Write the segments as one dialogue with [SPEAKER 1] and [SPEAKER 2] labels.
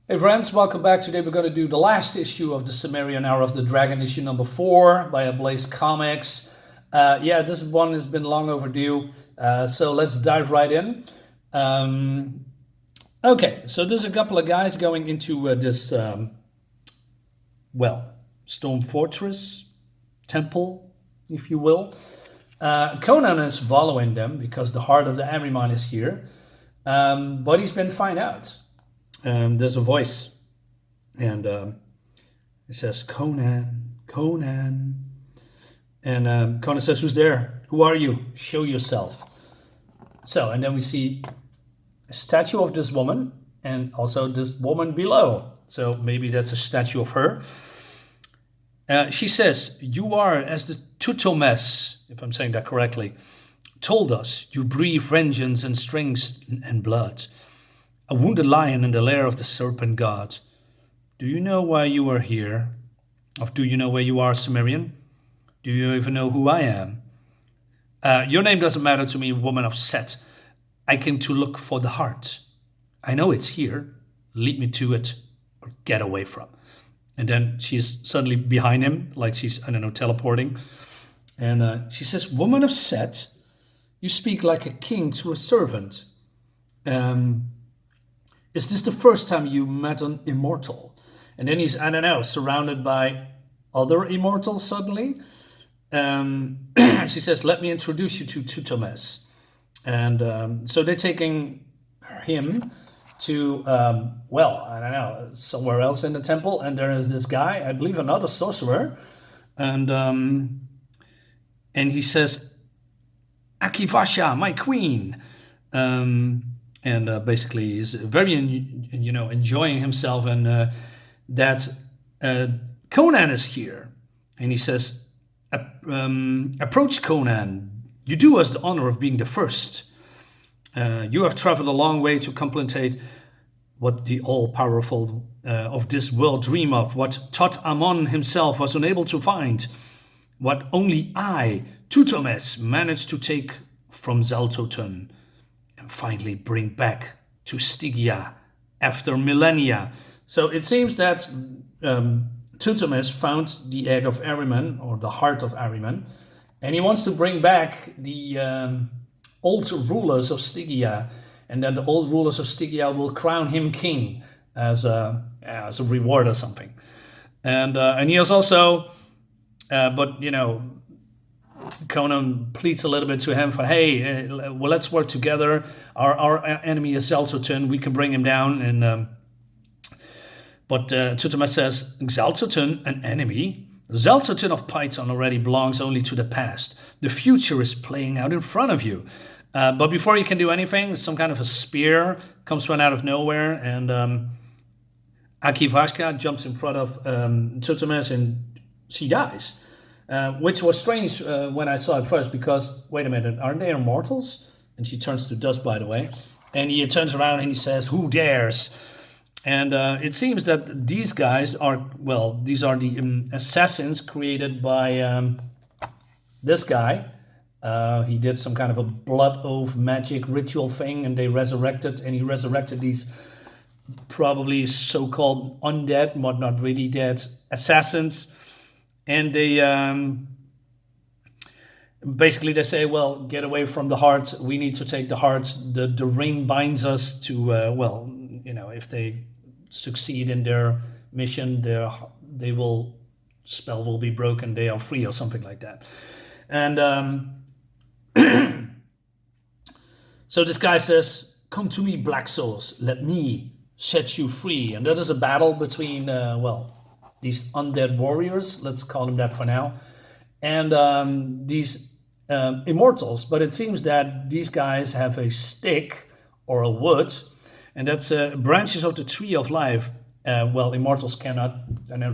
[SPEAKER 1] Hey friends, welcome back. Today we're going to do the last issue of the Cimmerian Hour of the Dragon, issue number 4 by Ablaze Comics. This one has been long overdue, so let's dive right in. Okay, so there's a couple of guys going into this, stone fortress, temple, if you will. Conan is following them because the heart of the Ahriman is here, but he's been found out. There's a voice, and it says, Conan, Conan. And Conan says, who's there? Who are you? Show yourself. So, and then we see a statue of this woman and also this woman below. So maybe that's a statue of her. She says, you are as the Tutomes, if I'm saying that correctly, told us. You breathe vengeance and strength and blood. A wounded lion in the lair of the serpent god. Do you know why you are here? Or do you know where you are, Cimmerian? Do you even know who I am? Your name doesn't matter to me, woman of Set. I came to look for the heart. I know it's here. Lead me to it or get away from. And then she's suddenly behind him, like she's, I don't know, teleporting. And she says, woman of Set, you speak like a king to a servant. Is this the first time you met an immortal? And then he's, I don't know, surrounded by other immortals suddenly. She says, let me introduce you to Tutomes. And so they're taking him to, I don't know, somewhere else in the temple. And there is this guy, I believe another sorcerer. And he says, Akivasha, my queen. And basically he's very, enjoying himself, and that Conan is here. And he says, approach Conan. You do us the honor of being the first. You have traveled a long way to contemplate what the all-powerful of this world dream of, what Tot Amon himself was unable to find, what only I, Tutomes, managed to take from Xaltotun, and finally bring back to Stygia after millennia. So it seems that Tutomes found the egg of Ahriman, or the heart of Ahriman, and he wants to bring back the old rulers of Stygia, and then the old rulers of Stygia will crown him king as a reward or something. And he has also, Conan pleads a little bit to him for, hey, let's work together. Our enemy is Xaltotun. We can bring him down. But Tutomes says, Xaltotun, an enemy? Xaltotun of Python already belongs only to the past. The future is playing out in front of you. But before he can do anything, some kind of a spear comes from out of nowhere, and Akivashka jumps in front of Tutomes, and she dies. Which was strange when I saw it first, because, wait a minute, aren't they immortals? And she turns to dust, by the way. And he turns around and he says, who dares? And it seems that these guys are, these are the assassins created by this guy. He did some kind of a blood oath magic ritual thing, and he resurrected these probably so-called undead, but not really dead assassins. And they basically say, well, get away from the heart. We need to take the heart. The ring binds us to, if they succeed in their mission, spell will be broken. They are free or something like that. And so this guy says, come to me, black souls. Let me set you free. And that is a battle between, these undead warriors, let's call them that for now, and these immortals. But it seems that these guys have a stick or a wood, and that's branches of the tree of life. Immortals cannot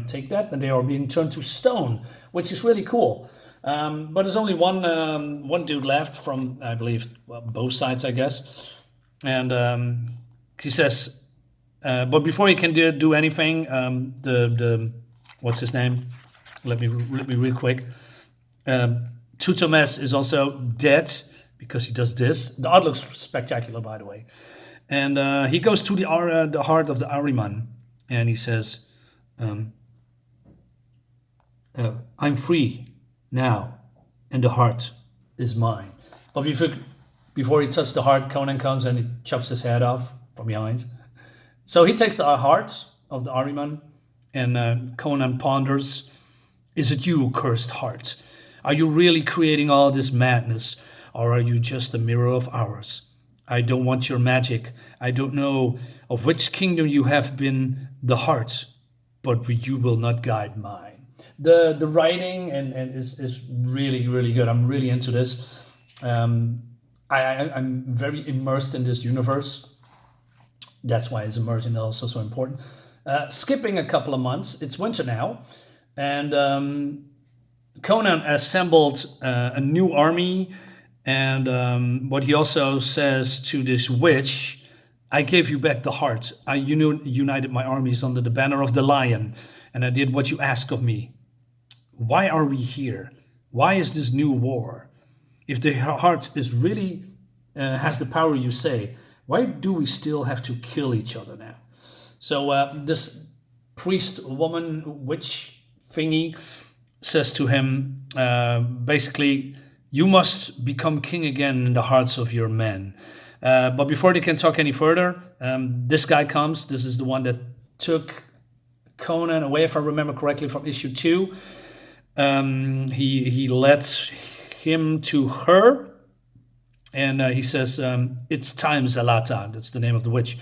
[SPEAKER 1] take that, and they are being turned to stone, which is really cool. But there's only one dude left from, I believe, both sides, I guess. And he says, but before he can do anything, the what's his name? Let me real quick. Tutomes is also dead because he does this. The art looks spectacular, by the way. And he goes to the heart of the Ahriman. and he says, I'm free now, and the heart is mine. But before he touches the heart, Conan comes and he chops his head off from behind. So he takes the heart of the Ahriman, and Conan ponders, is it you, cursed heart? Are you really creating all this madness, or are you just a mirror of ours? I don't want your magic. I don't know of which kingdom you have been the heart, but you will not guide mine. The writing and is really, really good. I'm really into this. I'm very immersed in this universe. That's why his immersion is also so important. Skipping a couple of months, it's winter now, and Conan assembled a new army, and what he also says to this witch, I gave you back the heart. I united my armies under the banner of the lion, and I did what you asked of me. Why are we here? Why is this new war? If the heart is really has the power you say, why do we still have to kill each other now? So this priest, woman, witch thingy says to him, basically, you must become king again in the hearts of your men. But before they can talk any further, this guy comes. This is the one that took Conan away, if I remember correctly, from issue 2. He led him to her, and he says, it's time, Zalata. That's the name of the witch.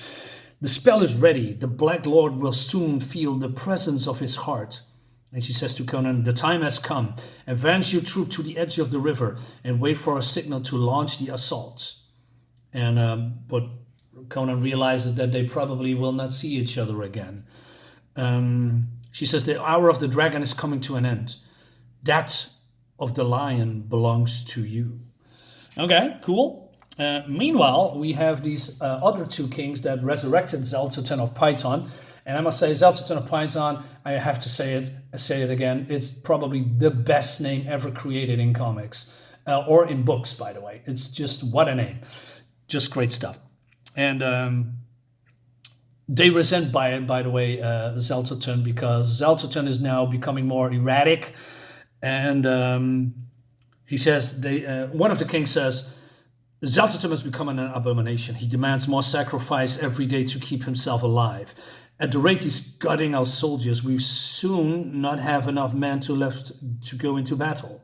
[SPEAKER 1] The spell is ready. The Black Lord will soon feel the presence of his heart. And she says to Conan, the time has come. Advance your troop to the edge of the river and wait for a signal to launch the assault. And but Conan realizes that they probably will not see each other again. She says, the hour of the dragon is coming to an end. That of the lion belongs to you. Okay, cool. Meanwhile, we have these other two kings that resurrected Xaltotun of Python. And I must say, Xaltotun of Python, I have to say it again, it's probably the best name ever created in comics. Or in books, by the way. It's just, what a name. Just great stuff. And they resent, by the way, Xaltotun, because Xaltotun is now becoming more erratic. And he says, one of the kings says, Xaltotun has become an abomination. He demands more sacrifice every day to keep himself alive. At the rate he's gutting our soldiers, we soon not have enough men left to go into battle.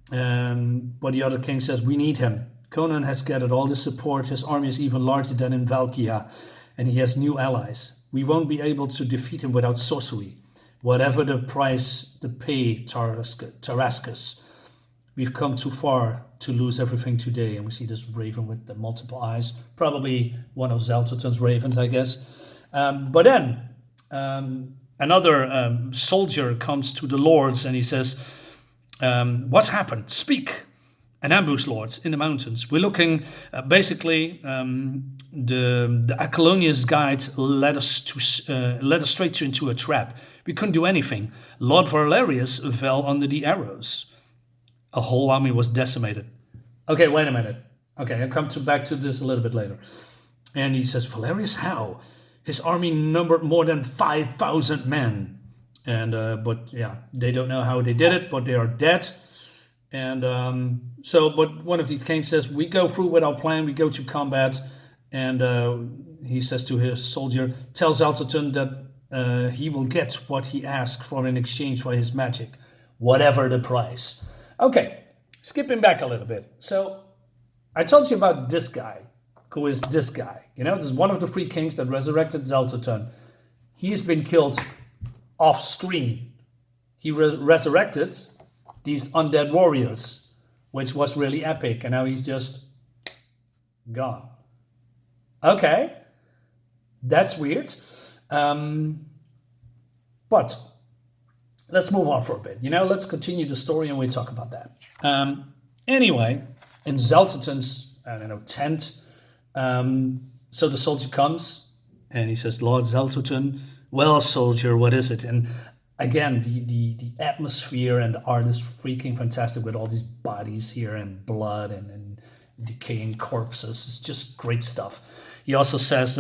[SPEAKER 1] But the other king says, we need him. Conan has gathered all the support. His army is even larger than in Valkia, and he has new allies. We won't be able to defeat him without sorcery. Whatever the price to pay, Tarascus. We've come too far to lose everything today. And we see this raven with the multiple eyes. Probably one of Xaltotun's ravens, I guess. But then another soldier comes to the lords and he says, what's happened? Speak. An ambush, lords, in the mountains. We're looking, basically, the Apollonius guide led us straight into a trap. We couldn't do anything. Lord Valerius fell under the arrows. A whole army was decimated. Okay, wait a minute. Okay, I'll come back to this a little bit later. And he says, Valerius, how? His army numbered more than 5,000 men. And but yeah, they don't know how they did it, but they are dead. And but one of these kings says, we go through with our plan, we go to combat. And he says to his soldier, tell Xaltotun that he will get what he asked for in exchange for his magic, whatever the price. Okay, skipping back a little bit. So I told you about this guy. Who is this guy? You know, this is one of the 3 kings that resurrected Xaltotun. He's been killed off screen. He resurrected these undead warriors, which was really epic. And now he's just gone. Okay, that's weird. But let's move on for a bit. You know, let's continue the story and we'll talk about that. Anyway, in Xaltotun's, tent, so the soldier comes and he says, Lord Xaltotun, well, soldier, what is it? And again, the atmosphere and the art is freaking fantastic with all these bodies here and blood and decaying corpses. It's just great stuff. He also says,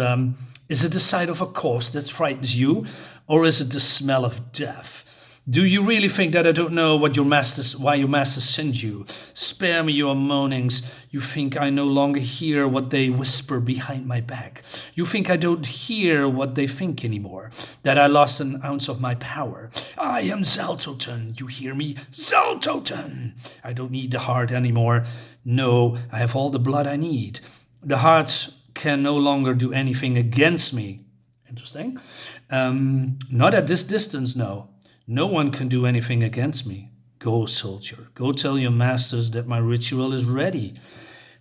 [SPEAKER 1] is it the sight of a corpse that frightens you, or is it the smell of death? Do you really think that I don't know why your masters send you? Spare me your moanings. You think I no longer hear what they whisper behind my back. You think I don't hear what they think anymore, that I lost an ounce of my power. I am Xaltotun. You hear me? Xaltotun. I don't need the heart anymore. No, I have all the blood I need. The heart can no longer do anything against me. Interesting. Not at this distance, no. No one can do anything against me. Go, soldier. Go tell your masters that my ritual is ready.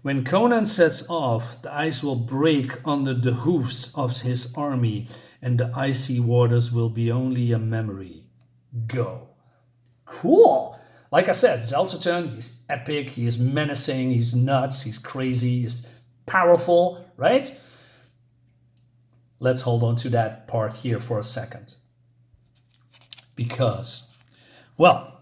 [SPEAKER 1] When Conan sets off, the ice will break under the hoofs of his army, and the icy waters will be only a memory. Go. Cool. Like I said, Xaltotun, he's epic, he is menacing, he's nuts, he's crazy, he's powerful, right? Let's hold on to that part here for a second. Because, well,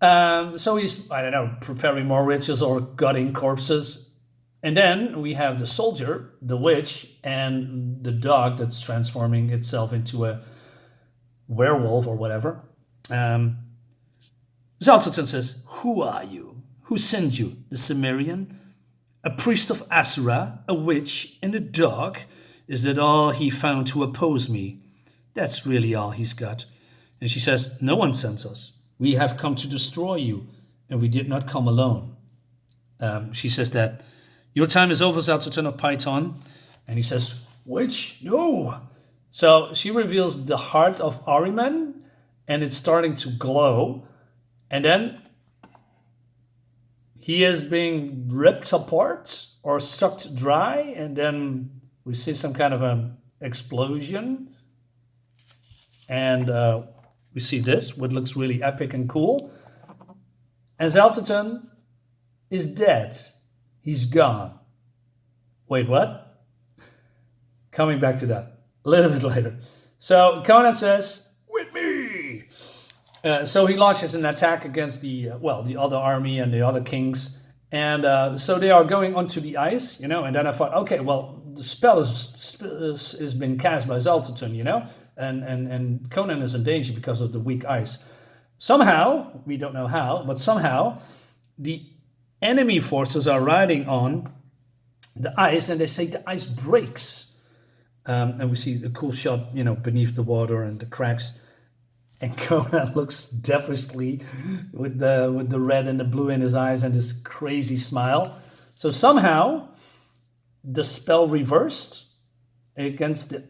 [SPEAKER 1] so he's, I don't know, preparing more rituals or gutting corpses. And then we have the soldier, the witch, and the dog that's transforming itself into a werewolf or whatever. Xaltotun says, who are you? Who sent you? The Cimmerian? A priest of Asura, a witch, and a dog? Is that all he found to oppose me? That's really all he's got. And she says, no one sends us. We have come to destroy you, and we did not come alone. She says that, your time is over, Xaltotun of Python. And he says, witch? No. So she reveals the heart of Ahriman, and it's starting to glow. And then he is being ripped apart or sucked dry, and then we see some kind of an explosion. And we see this, what looks really epic and cool. And Xaltotun is dead. He's gone. Wait, what? Coming back to that a little bit later. So Conan says, with me. So he launches an attack against the other army and the other kings. And so they are going onto the ice, and then I thought, okay, well, the spell has been cast by Xaltotun, and Conan is in danger because of the weak ice. Somehow, we don't know how, but somehow the enemy forces are riding on the ice, and they say the ice breaks. And we see the cool shot, beneath the water and the cracks. And Conan looks devilishly with the red and the blue in his eyes and this crazy smile. So somehow the spell reversed against the...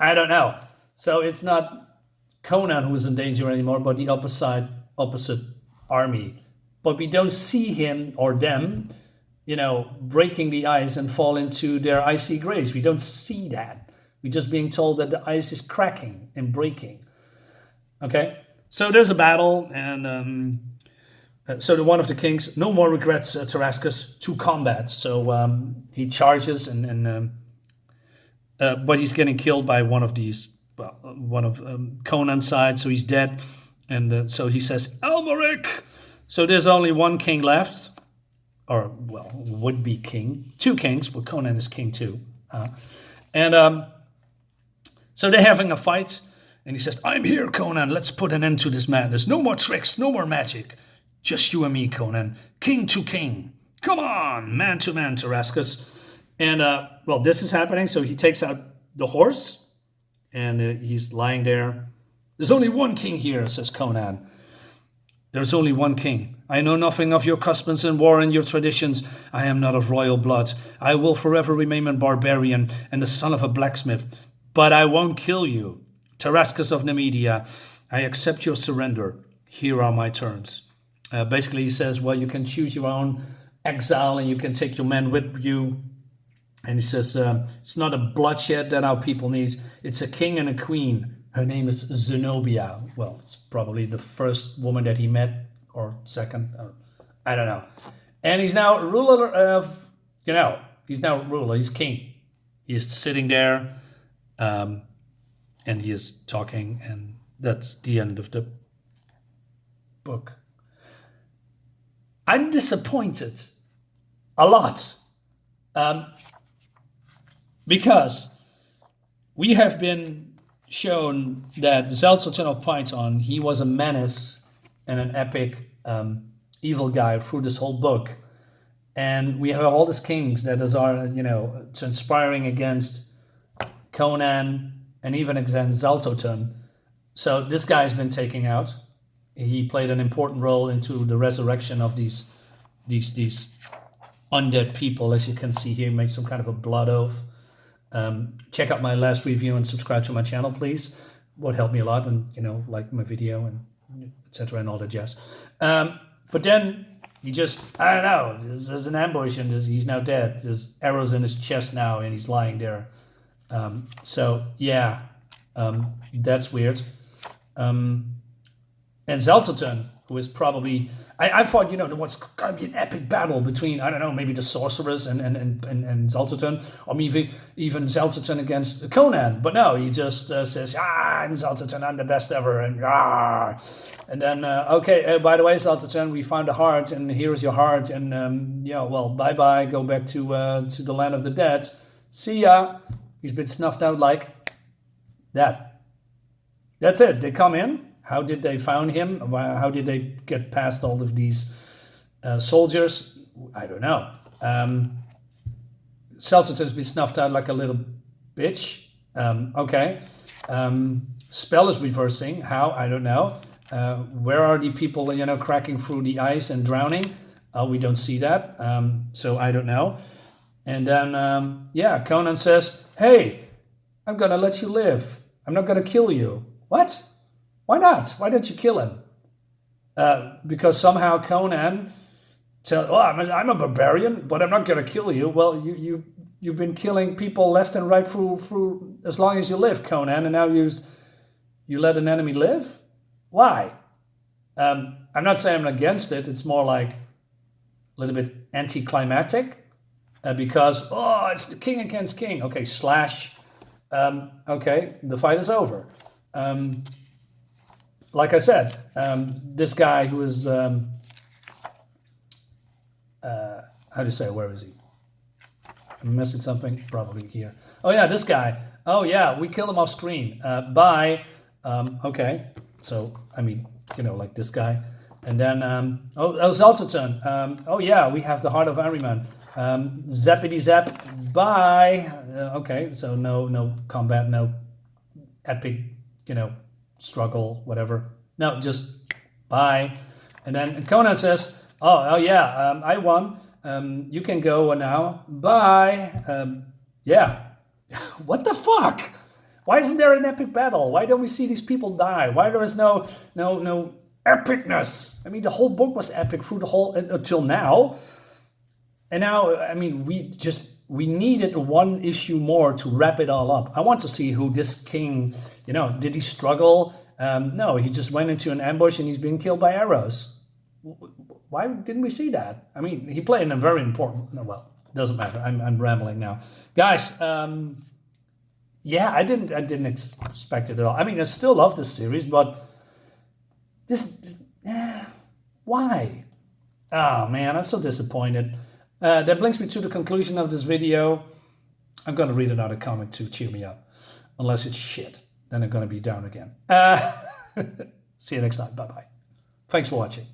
[SPEAKER 1] I don't know. So it's not Conan who is in danger anymore, but the opposite army. But we don't see him or them, breaking the ice and fall into their icy graves. We don't see that. We're just being told that the ice is cracking and breaking. Okay? So there's a battle, and so one of the kings no more regrets Tarascus to combat. So he charges, but he's getting killed by one of Conan's side, so he's dead. And so he says, Elmeric! So there's only one king left, or, would be king. Two kings, but Conan is king too. And so they're having a fight, and he says, I'm here, Conan, let's put an end to this madness. No more tricks, no more magic. Just you and me, Conan, king to king. Come on, man to man, Tarascus. And, this is happening, so he takes out the horse, and he's lying there. There's only one king here, says Conan. There's only one king. I know nothing of your customs and war and your traditions. I am not of royal blood. I will forever remain a barbarian and the son of a blacksmith. But I won't kill you. Tarascus of Nemedia, I accept your surrender. Here are my terms. Basically, he says, well, you can choose your own exile and you can take your men with you. And he says, it's not a bloodshed that our people needs. It's a king and a queen. Her name is Zenobia. Well, it's probably the first woman that he met, or second. I don't know. And he's now ruler of, he's now ruler. He's king. He's sitting there, and he is talking, and that's the end of the book. I'm disappointed. A lot. Because we have been shown that Xaltotun of Python, he was a menace and an epic evil guy through this whole book. And we have all these kings that are, conspiring against Conan and even against Xaltotun. So this guy's been taken out. He played an important role into the resurrection of these undead people. As you can see here, he made some kind of a blood oath. Check out my last review and subscribe to my channel, please. Would help me a lot, and like my video and etc. and all that jazz. But then he just, I don't know, there's an ambush and he's now dead. There's arrows in his chest now and he's lying there. So yeah, that's weird. And Xaltotun, who is probably, I thought, there was going to be an epic battle between, I don't know, maybe the sorceress and Xaltotun, or maybe even Xaltotun against Conan. But no, he just says, I'm Xaltotun, I'm the best ever, and then, okay, by the way, Xaltotun, we found a heart, and here's your heart, and bye-bye, go back to the land of the dead. See ya. He's been snuffed out like that. That's it. They come in. How did they find him? How did they get past all of these soldiers? I don't know. Xaltotun's been snuffed out like a little bitch. Okay. Spell is reversing. How? I don't know. Where are the people, cracking through the ice and drowning? We don't see that. So I don't know. And then, Conan says, hey, I'm going to let you live. I'm not going to kill you. What? Why not? Why don't you kill him? Because somehow Conan said, I'm a barbarian, but I'm not going to kill you. Well, you've been killing people left and right through as long as you live, Conan, and now you let an enemy live? Why? I'm not saying I'm against it. It's more like a little bit anticlimactic because, it's the king against king. Okay, slash. Okay, the fight is over. Like I said, this guy who is, how do you say, where is he? I'm missing something, probably here. Oh yeah, this guy. Oh yeah, we killed him off screen. Bye. Okay, so, like this guy. And then, Xaltotun. Oh yeah, we have the heart of Ahriman. Zappity zap, bye. Okay, so no combat, no epic, struggle, whatever. No, just bye. And then Conan says, oh yeah, I won. You can go now. Bye. Yeah. What the fuck? Why isn't there an epic battle? Why don't we see these people die? Why there is no epicness? The whole book was epic through the whole until now. And now, we needed one issue more to wrap it all up. I want to see who this king, did he struggle? No, he just went into an ambush and he's been killed by arrows. Why didn't we see that? He played a very important, doesn't matter. I'm rambling now. Guys, I didn't expect it at all. I still love this series, but why? Oh man, I'm so disappointed. That brings me to the conclusion of this video. I'm going to read another comic to cheer me up. Unless it's shit. Then I'm going to be down again. See you next time. Bye-bye. Thanks for watching.